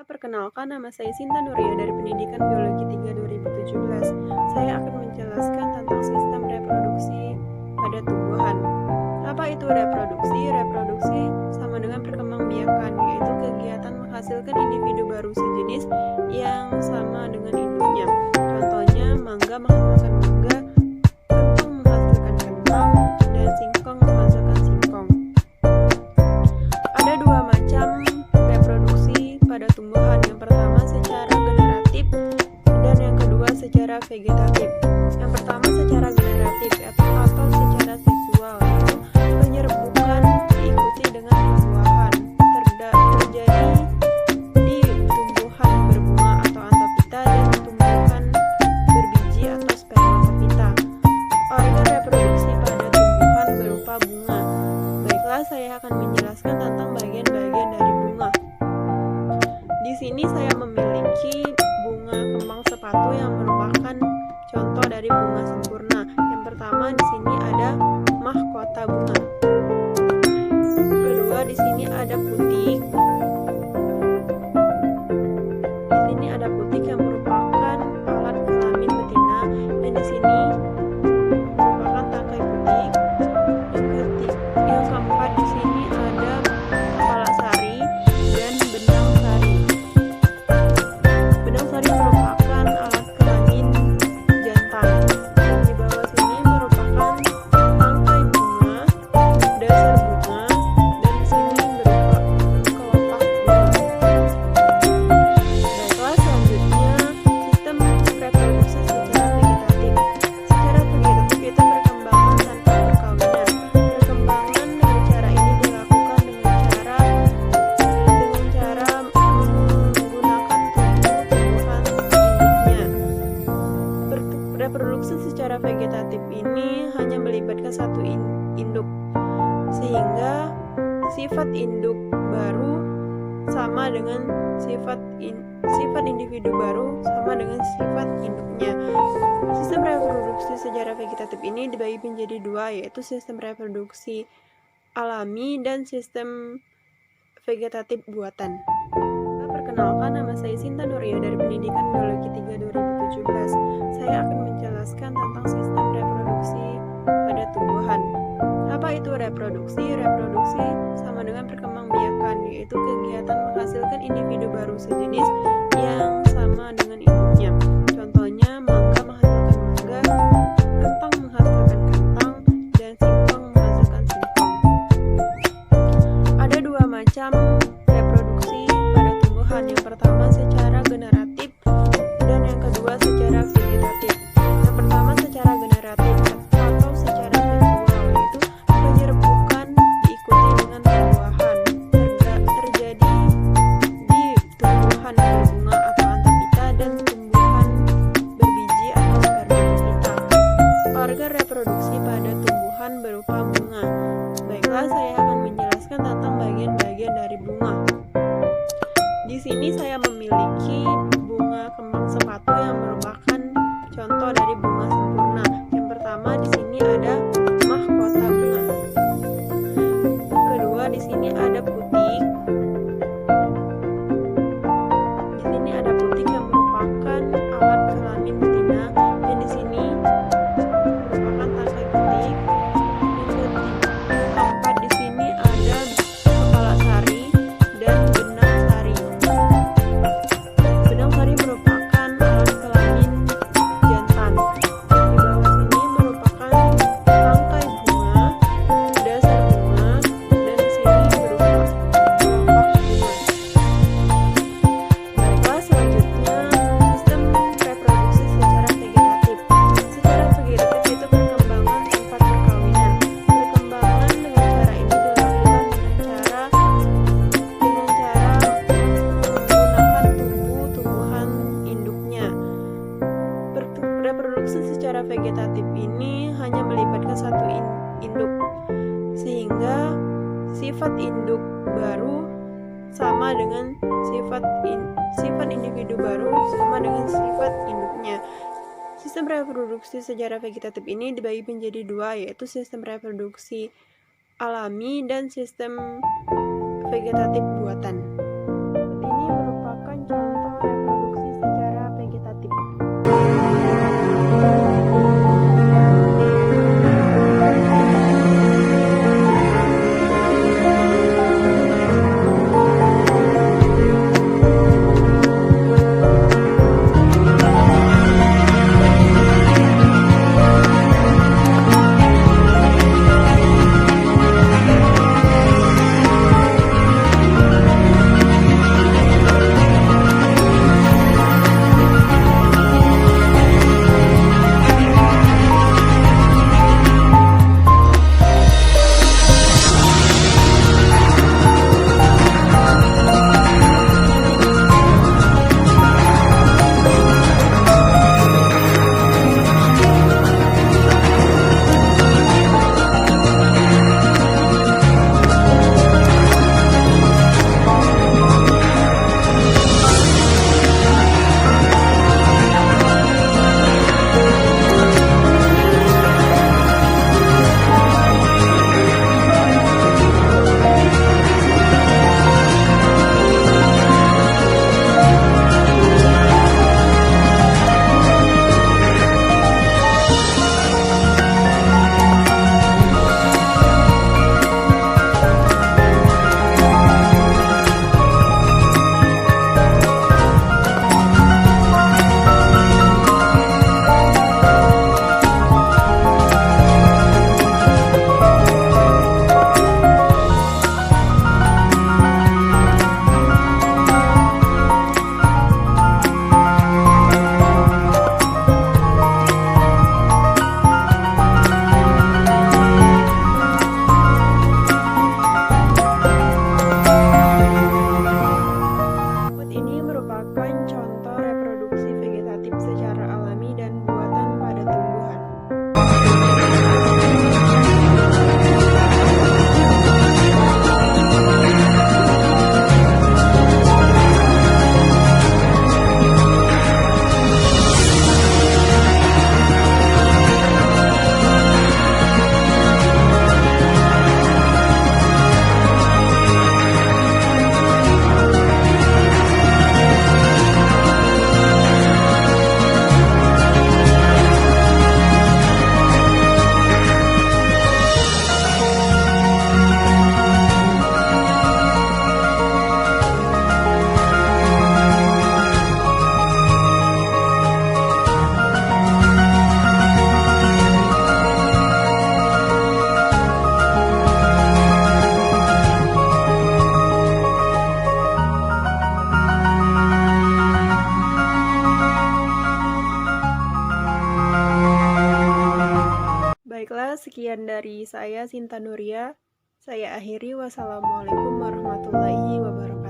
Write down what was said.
Perkenalkan, nama saya Sinta Nuria dari Pendidikan Biologi 3 2017. Saya akan menjelaskan tentang sistem reproduksi pada tumbuhan. Apa itu reproduksi? Reproduksi sama dengan perkembangbiakan, yaitu kegiatan menghasilkan individu baru sejenis yang sama dengan induknya. Contohnya, mangga menghasilkan mangga, kentang menghasilkan kentang, dan singkong menghasilkan singkong. Ada dua macam reproduksi pada tumbuhan. Yang pertama secara generatif dan yang kedua secara vegetatif. Yang pertama secara generatif atau secara seksual, yaitu penyerbukan diikuti dengan pembuahan terjadi di tumbuhan berbunga atau antofita dan tumbuhan berbiji atau spermatofita. Organ reproduksi pada tumbuhan berupa bunga. Baiklah, saya akan menjelaskan tentang bagian-bagian dari bunga. Di sini saya memiliki bunga kembang sepatu yang merupakan contoh dari bunga sempurna. Yang pertama di sini ada mahkota bunga. Kedua di sini ada putik. Di sini ada putik yang merupakan alat kelamin betina, dan di sini merupakan tangkai putik. Yang keempat di sini ada kepala sari dan benang sari. Benang sari merupakan alat kelamin jantan. Dan di bawah sini merupakan tangkai bunga, dasar bunga, dan di sini berupa kelopak bunga. Baiklah, selanjutnya sistem reproduksi secara vegetatif. Secara vegetatif itu perkembangan tanpa perkawinan. Perkembangan dengan cara ini dilakukan dengan cara menggunakan tumbuhan induknya. Reproduksi secara vegetatif ini hanya melibatkan satu induk, sehingga sifat induk baru sama dengan sifat individu baru sama dengan sifat induknya. Sistem reproduksi secara vegetatif ini dibagi menjadi dua, yaitu sistem reproduksi alami dan sistem vegetatif buatan. Perkenalkan, nama saya Sinta Nuria dari Pendidikan Biologi 3 2017. Saya akan menjelaskan tentang sistem reproduksi pada tumbuhan. Apa itu reproduksi? Reproduksi sama dengan perkembangbiakan, yaitu kegiatan menghasilkan individu baru sejenis yang sama dengan induknya. Contohnya, mangga menghasilkan mangga, kentang menghasilkan kentang, dan singkong menghasilkan singkong. Ada dua macam reproduksi pada tumbuhan. Yang pertama secara generatif dan yang kedua secara vegetatif. Yang pertama secara generatif atau secara seksual, yaitu penyerbukan diikuti dengan pembuahan terjadi di tumbuhan berbunga atau antofita dan tumbuhan berbiji atau spermatofita. Organ reproduksi pada tumbuhan berupa bunga. Baiklah, saya akan menjelaskan tentang bagian-bagian dari bunga. Di sini saya memiliki bunga kembang sepatu yang merupakan contoh dari bunga sempurna. Yang pertama di sini ada mahkota bunga. Kedua di sini ada putik. Di sini ada putik yang merupakan alat kelamin betina, dan di sini merupakan tangkai putik. Yang keempat di sini ada kepala sari dan benang sari. Benang sari merupakan alat kelamin jantan. Di bawah sini merupakan tangkai bunga, dasar bunga, dan di sini berupa kelopak bunga. Baiklah, selanjutnya sistem reproduksi secara vegetatif. Secara vegetatif itu perkembangan tanpa perkawinan. Perkembangan dengan cara ini dilakukan dengan cara menggunakan tumbuhan induknya. Reproduksi secara vegetatif ini hanya melibatkan satu induk, sehingga sifat induk baru sama dengan sifat individu baru sama dengan sifat induknya. Sistem reproduksi secara vegetatif ini dibagi menjadi dua, yaitu sistem reproduksi alami dan sistem vegetatif buatan. Ini merupakan merupakan contoh reproduksi vegetatif secara alami dan buatan pada tumbuhan. Baiklah, sekian dari saya Sinta Nuria. Saya akhiri. Wassalamualaikum warahmatullahi wabarakatuh.